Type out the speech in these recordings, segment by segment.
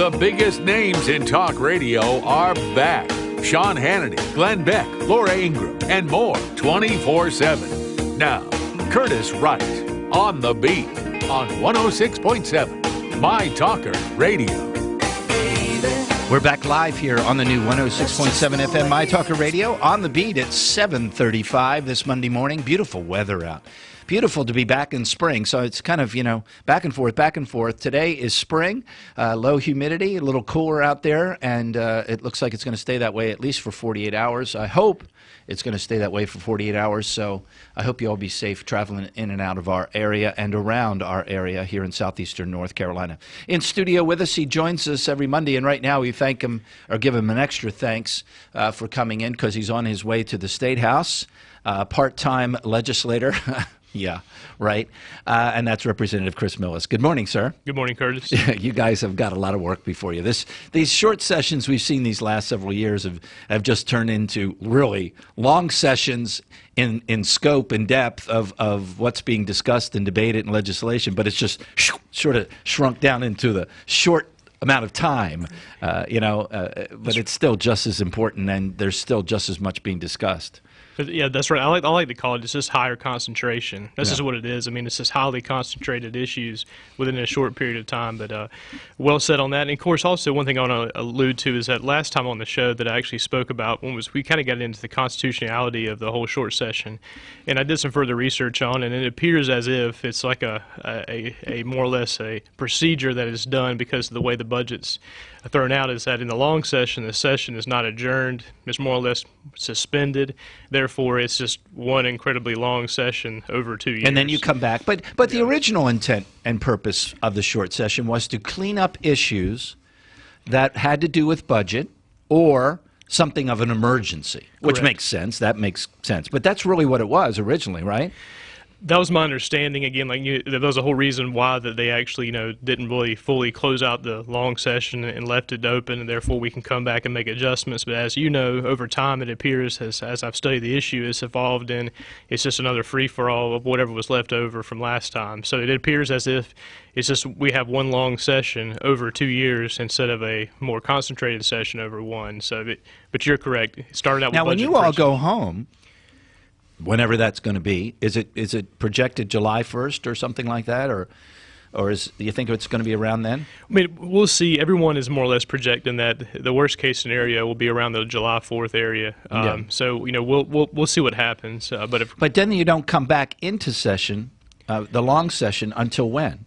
The biggest names in talk radio are back. Sean Hannity, Glenn Beck, Laura Ingram, and more 24/7. Now, Curtis Wright on the beat on 106.7 My Talker Radio. We're back live here on the new 106.7 FM My Talker Radio on the beat at 7:35 this Monday morning. Beautiful weather out. Beautiful to be back in spring. So it's kind of, back and forth, back and forth. Today is spring, low humidity, a little cooler out there, and it looks like it's going to stay that way at least for 48 hours. I hope it's going to stay that way for 48 hours. So I hope you all be safe traveling in and out of our area and around our area here in southeastern North Carolina. In studio with us, he joins us every Monday, and right now we thank him or give him an extra thanks for coming in because he's on his way to the State House, part-time legislator. Yeah, right. And that's Representative Chris Millis. Good morning, sir. Good morning, Curtis. You guys have got a lot of work before you. These short sessions we've seen these last several years have just turned into really long sessions in scope and depth of what's being discussed and debated in legislation, but it's just sort of shrunk down into the short amount of time, but it's still just as important, and there's still just as much being discussed. Yeah, that's right. I like to call it just higher concentration. That's just what it is. I mean, it's just highly concentrated issues within a short period of time. But well said on that. And of course, also one thing I want to allude to is that last time on the show that I actually spoke about we kind of got into the constitutionality of the whole short session, and I did some further research on it. And it appears as if it's like a more or less a procedure that is done because of the way the budget's thrown out. Is that in the long session, the session is not adjourned; it's more or less suspended. Therefore, it's just one incredibly long session over 2 years. And then you come back. But the original intent and purpose of the short session was to clean up issues that had to do with budget or something of an emergency, which Correct. makes sense. That makes sense. But that's really what it was originally, right? That was my understanding. Again, there was a whole reason why that they actually, didn't really fully close out the long session and left it open, and therefore we can come back and make adjustments. But as you know, over time, it appears, as I've studied the issue, it's evolved, and it's just another free-for-all of whatever was left over from last time. So it appears as if it's just we have one long session over 2 years instead of a more concentrated session over one. But you're correct. It started out Now, with when you all go home, whenever that's going to be, is it projected July 1st or something like that, or do you think it's going to be around then? I mean, we'll see. Everyone is more or less projecting that the worst case scenario will be around the July 4th area. So we'll see what happens. But then you don't come back into session, the long session, until when?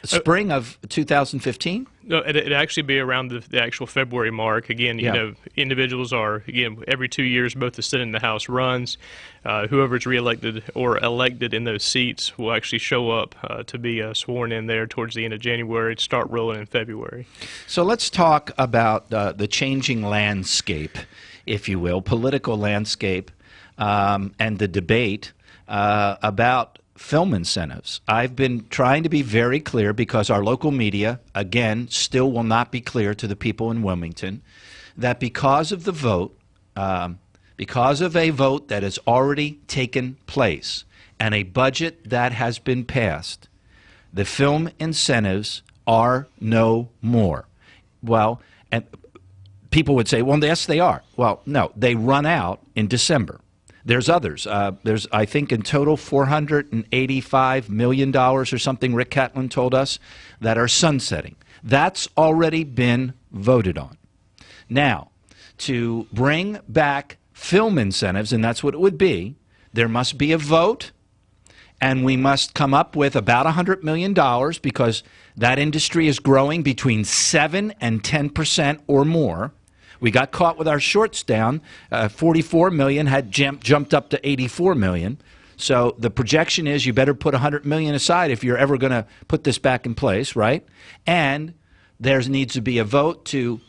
Spring of 2015? No, it'd actually be around the actual February mark. Again, individuals are, every 2 years, both the Senate and the House runs. Whoever's reelected or elected in those seats will actually show up to be sworn in there towards the end of January, to start rolling in February. So let's talk about the changing landscape, if you will, political landscape, and the debate about film incentives. I've been trying to be very clear because our local media, again, still will not be clear to the people in Wilmington that because of the vote, because of a vote that has already taken place and a budget that has been passed, the film incentives are no more. Well, and people would say, well, yes, they are. Well, no, they run out in December. There's others. There's, I think, in total $485 million or something, Rick Catlin told us, that are sunsetting. That's already been voted on. Now, to bring back film incentives, and that's what it would be, there must be a vote, and we must come up with about $100 million because that industry is growing between 7 and 10% or more. We got caught with our shorts down. 44 million had jumped up to 84 million. So the projection is you better put 100 million aside if you're ever going to put this back in place, right? And there needs to be a vote to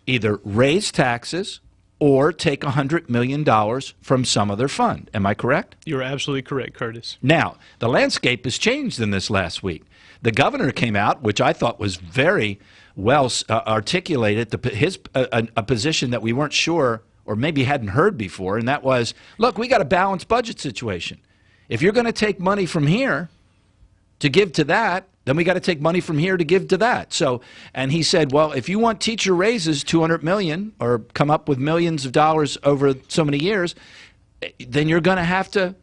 either raise taxes or take $100 million from some other fund. Am I correct? You're absolutely correct, Curtis. Now, the landscape has changed in this last week. The governor came out, which I thought was very well articulated, a position that we weren't sure or maybe hadn't heard before, and that was, look, we got a balanced budget situation. If you're going to take money from here to give to that, Then we got to take money from here to give to that. So, and he said, well, if you want teacher raises, $200 million, or come up with millions of dollars over so many years, then you're going to have to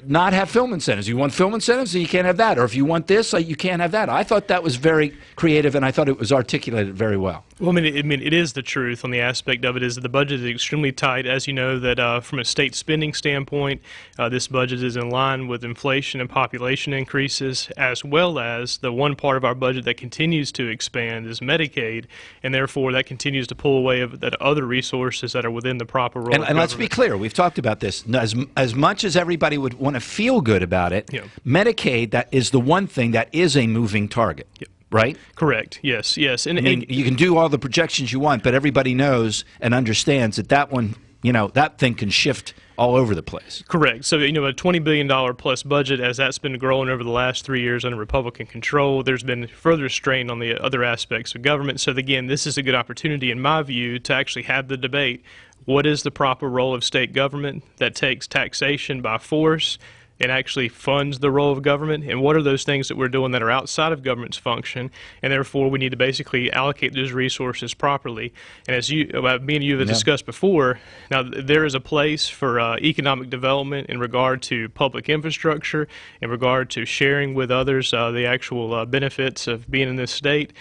not have film incentives. You want film incentives, so you can't have that. Or if you want this, you can't have that. I thought that was very creative, and I thought it was articulated very well. Well, I mean, it is the truth on the aspect of it is that the budget is extremely tight. As you know, that from a state spending standpoint, this budget is in line with inflation and population increases, as well as the one part of our budget that continues to expand is Medicaid, and therefore that continues to pull away of that other resources that are within the proper role of And let's be clear, we've talked about this. As much as everybody would want to feel good about it, Medicaid, that is the one thing that is a moving target. Right? Correct. Yes. And, I mean, you can do all the projections you want, but everybody knows and understands that one, that thing can shift all over the place. Correct. So, a $20 billion plus budget, as that's been growing over the last 3 years under Republican control, there's been further strain on the other aspects of government. So, again, this is a good opportunity, in my view, to actually have the debate. What is the proper role of state government that takes taxation by force and actually funds the role of government, and what are those things that we're doing that are outside of government's function, and therefore we need to basically allocate those resources properly. And as me and you have discussed before, now there is a place for economic development in regard to public infrastructure, in regard to sharing with others the actual benefits of being in this state.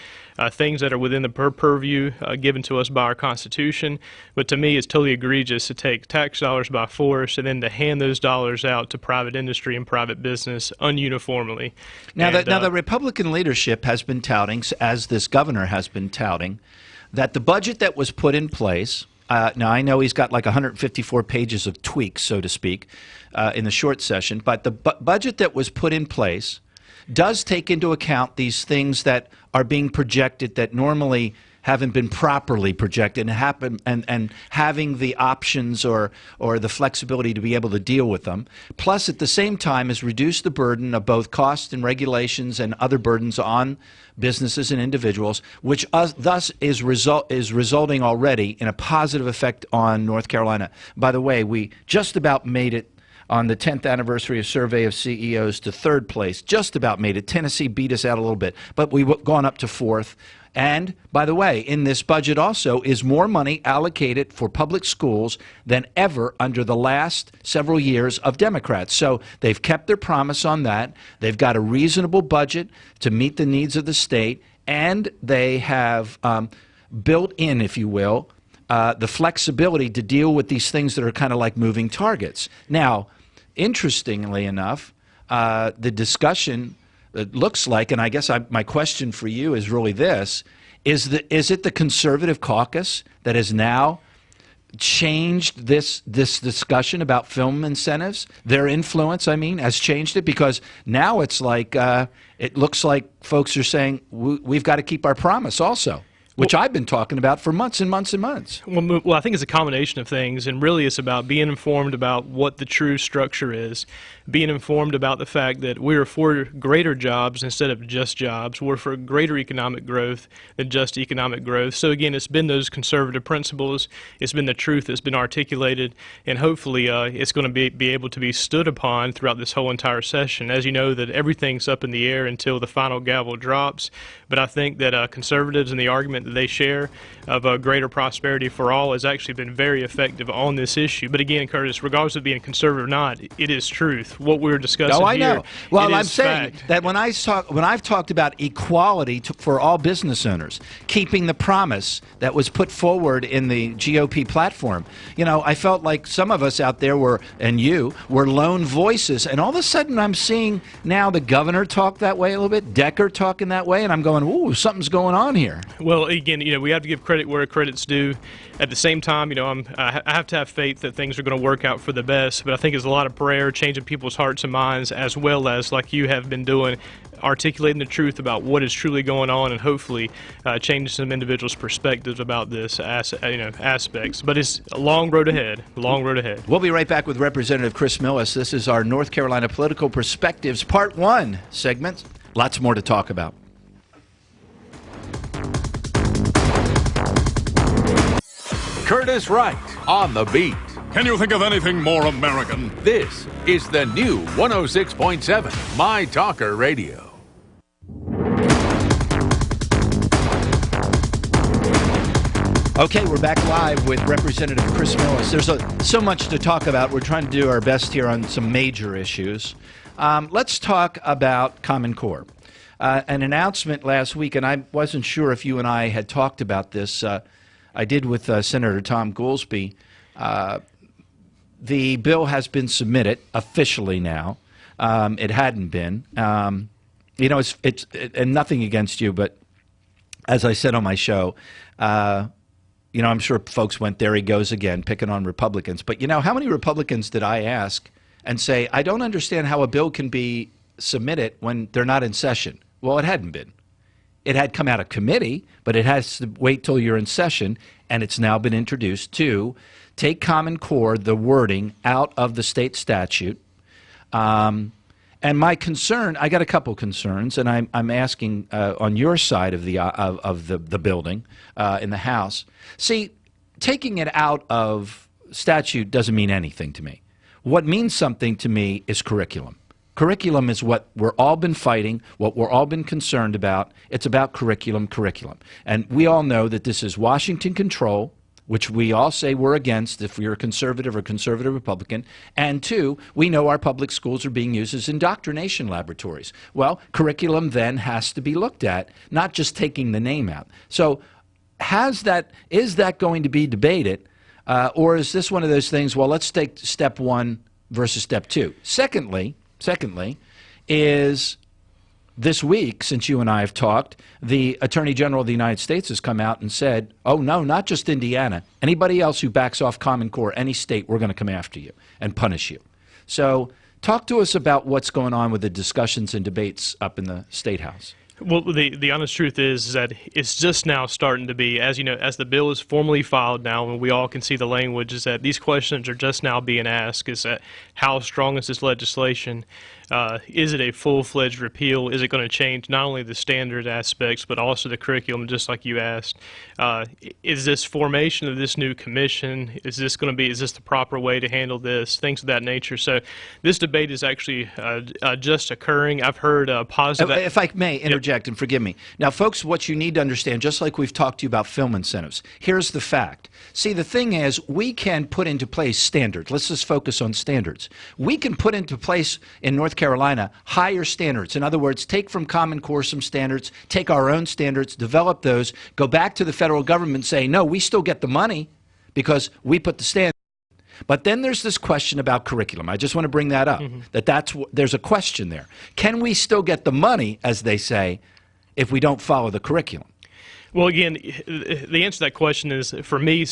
Things that are within the purview given to us by our Constitution. But to me, it's totally egregious to take tax dollars by force and then to hand those dollars out to private industry and private business ununiformly. Now, the Republican leadership has been touting, as this governor has been touting, that the budget that was put in place, now I know he's got like 154 pages of tweaks, so to speak, in the short session, but the budget that was put in place does take into account these things that are being projected that normally haven't been properly projected and having the options or the flexibility to be able to deal with them. Plus, at the same time, has reduced the burden of both costs and regulations and other burdens on businesses and individuals, which thus is resulting already in a positive effect on North Carolina. By the way, we just about made it on the 10th anniversary of Survey of CEOs to third place. Just about made it. Tennessee beat us out a little bit, but we've gone up to fourth. And, by the way, in this budget also is more money allocated for public schools than ever under the last several years of Democrats. So they've kept their promise on that. They've got a reasonable budget to meet the needs of the state, and they have built in, if you will, the flexibility to deal with these things that are kind of like moving targets. Now, interestingly enough, the discussion, it looks like, and I guess my question for you is really this, is it the conservative caucus that has now changed this discussion about film incentives? Their influence, has changed it, because now it's like it looks like folks are saying we've got to keep our promise also, which I've been talking about for months and months and months. Well, I think it's a combination of things, and really it's about being informed about what the true structure is, being informed about the fact that we're for greater jobs instead of just jobs. We're for greater economic growth than just economic growth. So again, it's been those conservative principles, it's been the truth that's been articulated, and hopefully it's going to be able to be stood upon throughout this whole entire session. As you know, that everything's up in the air until the final gavel drops, but I think that conservatives and the argument that they share of greater prosperity for all has actually been very effective on this issue. But again, Curtis, regardless of being conservative or not, it is truth. What we're discussing here, I know. Well, I'm saying fact. that when I've talked about equality for all business owners, keeping the promise that was put forward in the GOP platform, I felt like some of us out there were lone voices, and all of a sudden I'm seeing now the governor talk that way a little bit, Decker talking that way, and I'm going, ooh, something's going on here. Well, again, we have to give credit where credit's due. At the same time, I have to have faith that things are going to work out for the best, but I think it's a lot of prayer, changing people's hearts and minds, as well as, like you have been doing, articulating the truth about what is truly going on, and hopefully changing some individuals' perspectives about this aspects. But it's a long road ahead. We'll be right back with Representative Chris Millis. This is our North Carolina Political Perspectives Part 1 segment. Lots more to talk about. Curtis Wright on the beat. Can you think of anything more American? This is the new 106.7 My Talker Radio. Okay, we're back live with Representative Chris Millis. There's so much to talk about. We're trying to do our best here on some major issues. Let's talk about Common Core. An announcement last week, and I wasn't sure if you and I had talked about this. I did with Senator Tom Goolsbee. The bill has been submitted officially now. It hadn't been. You know, it's and nothing against you, but as I said on my show, you know, I'm sure folks went, there he goes again, picking on Republicans. But, you know, how many Republicans did I ask and say, I don't understand how a bill can be submitted when they're not in session? Well, it hadn't been. It had come out of committee, but it has to wait till you're in session, and it's now been introduced to take Common Core, the wording, out of the state statute. And my concern, I got a couple concerns, and I'm asking on your side of the building in the House. See, taking it out of statute doesn't mean anything to me. What means something to me is curriculum. Curriculum is what we're all been fighting, what we're all been concerned about. It's about curriculum. And we all know that this is Washington control, which we all say we're against if you're a conservative or conservative Republican. And two, we know our public schools are being used as indoctrination laboratories. Well, curriculum then has to be looked at, not just taking the name out. So is that going to be debated, or is this one of those things, well, let's take step one versus step two? Secondly, is this week, since you and I have talked, the Attorney General of the United States has come out and said, oh, no, not just Indiana. Anybody else who backs off Common Core, any state, we're going to come after you and punish you. So talk to us about what's going on with the discussions and debates up in the State House. Well, the honest truth is that it's just now starting to be, as you know, as the bill is formally filed now, and we all can see the language, is that these questions are just now being asked. Is that how strong is this legislation? Is it a full-fledged repeal? Is it going to change not only the standard aspects but also the curriculum, just like you asked? Is this formation of this new commission? Is this the proper way to handle this? Things of that nature. So this debate is actually just occurring. I've heard positive. If I may interject, and forgive me. Now, folks, what you need to understand, just like we've talked to you about film incentives, here's the fact. See, the thing is, we can put into place standards. Let's just focus on standards. We can put into place in North Carolina higher standards. In other words, take from Common Core some standards, take our own standards, develop those, go back to the federal government and say, no, we still get the money because we put the standards. But then there's this question about curriculum. I just want to bring that up, there's a question there. Can we still get the money, as they say, if we don't follow the curriculum? Well, again, the answer to that question is, for me,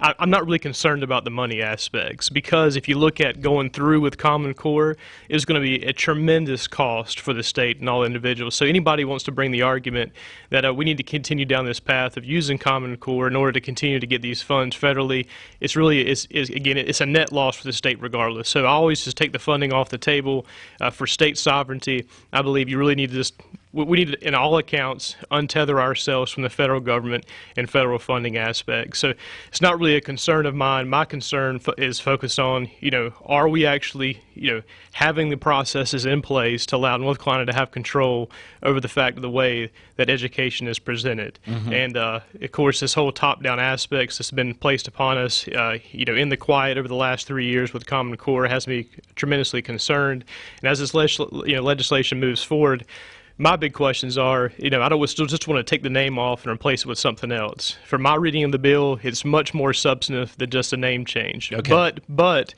I'm not really concerned about the money aspects, because if you look at going through with Common Core, it's going to be a tremendous cost for the state and all individuals. So anybody wants to bring the argument that we need to continue down this path of using Common Core in order to continue to get these funds federally, it's a net loss for the state regardless. So I always just take the funding off the table for state sovereignty. I believe you really need to we need to, in all accounts, untether ourselves from the federal government and federal funding aspects. So it's not really a concern of mine. My concern is focused on, are we actually, having the processes in place to allow North Carolina to have control over the fact of the way that education is presented. And, of course, this whole top-down aspects that's been placed upon us, in the quiet over the last 3 years with Common Core has me tremendously concerned. And as this legislation moves forward, my big questions are, I don't just want to take the name off and replace it with something else. For my reading of the bill, it's much more substantive than just a name change. Okay. But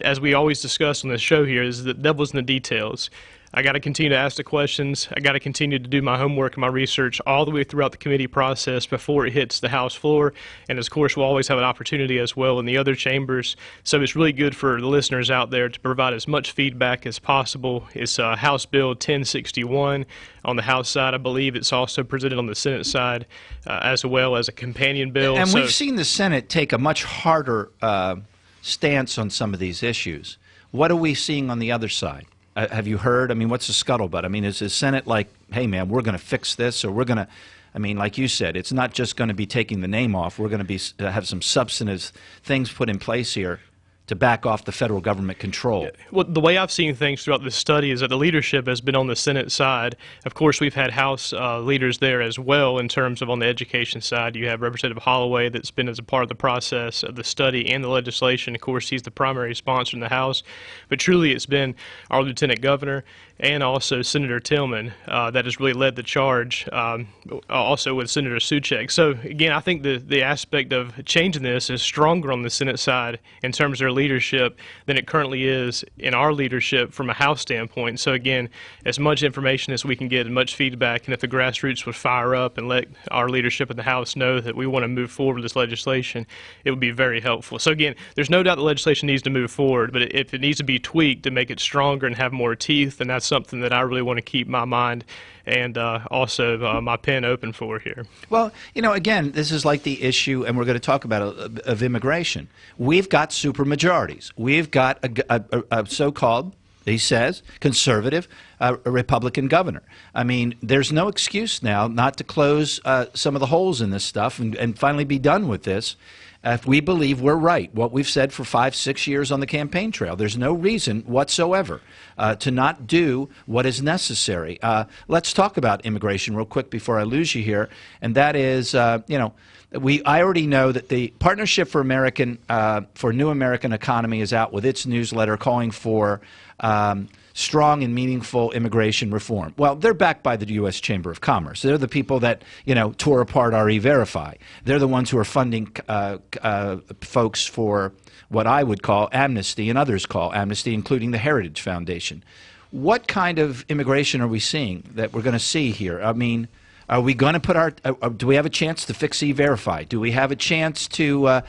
as we always discuss on this show here, is the devil's in the details. I got to continue to ask the questions. I got to continue to do my homework and my research all the way throughout the committee process before it hits the House floor. And of course, we'll always have an opportunity as well in the other chambers. So it's really good for the listeners out there to provide as much feedback as possible. It's House Bill 1061 on the House side. I believe it's also presented on the Senate side as well as a companion bill. And we've seen the Senate take a much harder stance on some of these issues. What are we seeing on the other side? Have you heard? I mean, what's the scuttlebutt? I mean, is the Senate like, hey, man, we're going to fix this, or we're going to, I mean, like you said, it's not just going to be taking the name off. We're going to have some substantive things put in place here to back off the federal government control. Well, the way I've seen things throughout this study is that the leadership has been on the Senate side. Of course, we've had House leaders there as well in terms of on the education side. You have Representative Holloway that's been as a part of the process of the study and the legislation. Of course, he's the primary sponsor in the House. But truly, it's been our Lieutenant Governor and also Senator Tillman that has really led the charge, also with Senator Suchek. So, again, I think the aspect of changing this is stronger on the Senate side in terms of their leadership than it currently is in our leadership from a House standpoint. So again, as much information as we can get and much feedback, and if the grassroots would fire up and let our leadership in the House know that we want to move forward with this legislation, it would be very helpful. So again, there's no doubt the legislation needs to move forward, but if it needs to be tweaked to make it stronger and have more teeth, then that's something that I really want to keep my mind and also my pen open for here. Well, you know, again, this is like the issue, and we're going to talk about it, of immigration. We've got supermajorities. We've got a so-called, he says, conservative Republican governor. I mean, there's no excuse now not to close some of the holes in this stuff and finally be done with this. If we believe we're right, what we've said for 5-6 years on the campaign trail, there's no reason whatsoever to not do what is necessary. Let's talk about immigration real quick before I lose you here, and that is, you know, I already know that the Partnership for New American Economy is out with its newsletter calling for strong and meaningful immigration reform. Well, they're backed by the U.S. Chamber of Commerce. They're the people that, you know, tore apart our E-Verify. They're the ones who are funding folks for what I would call amnesty and others call amnesty, including the Heritage Foundation. What kind of immigration are we seeing that we're going to see here? I mean, are we going to put do we have a chance to fix E-Verify? Do we have a chance to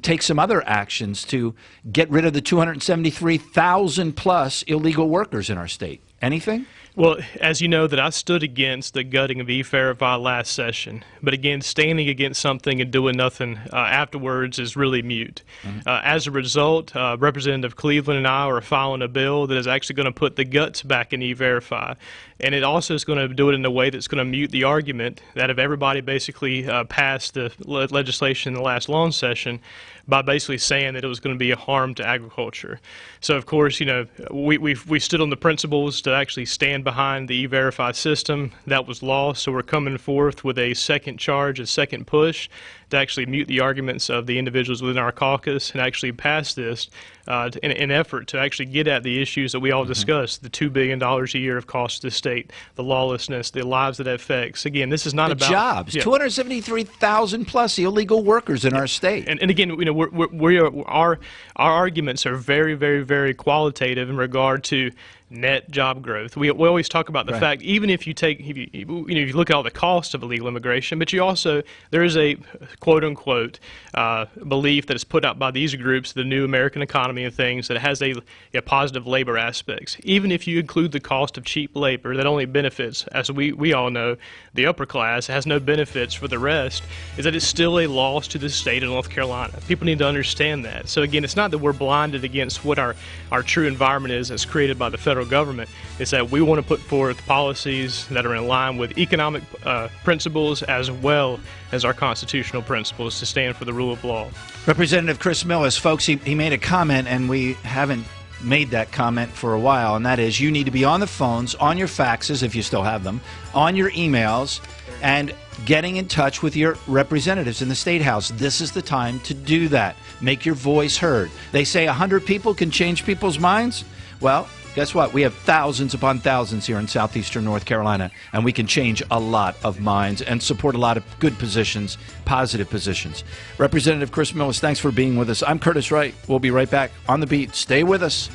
take some other actions to get rid of the 273,000 plus illegal workers in our state? Anything? Well, as you know, that I stood against the gutting of E-Verify last session. But again, standing against something and doing nothing afterwards is really mute. As a result, Representative Cleveland and I are filing a bill that is actually going to put the guts back in E-Verify. And it also is going to do it in a way that's going to mute the argument that if everybody basically passed the legislation in the last long session by basically saying that it was going to be a harm to agriculture. So, of course, you know, we stood on the principles to actually stand behind the E-Verify system. That was lost, so we're coming forth with a second charge, a second push to actually mute the arguments of the individuals within our caucus and actually pass this in an effort to actually get at the issues that we all discussed, the $2 billion a year of cost to the state, the lawlessness, the lives that it affects. Again, this is not about jobs. 273,000 plus illegal workers in our state. And again, you know, our arguments are very, very, very qualitative in regard to net job growth. We always talk about the fact, even if you take, if you look at all the cost of illegal immigration, but you also, there is a quote unquote belief that is put out by these groups, the new American economy and things, that it has a positive labor aspects. Even if you include the cost of cheap labor, that only benefits, as we all know, the upper class, has no benefits for the rest, is that it's still a loss to the state of North Carolina. People need to understand that. So again, it's not that we're blinded against what our true environment is as created by the federal government. Is that we want to put forth policies that are in line with economic principles as well as our constitutional principles to stand for the rule of law. Representative Chris Millis, folks, he made a comment, and we haven't made that comment for a while, and that is you need to be on the phones, on your faxes if you still have them, on your emails, and getting in touch with your representatives in the State House. This is the time to do that. Make your voice heard. They say 100 people can change people's minds. Well, guess what? We have thousands upon thousands here in southeastern North Carolina, and we can change a lot of minds and support a lot of good positions, positive positions. Representative Chris Millis, thanks for being with us. I'm Curtis Wright. We'll be right back on the beat. Stay with us.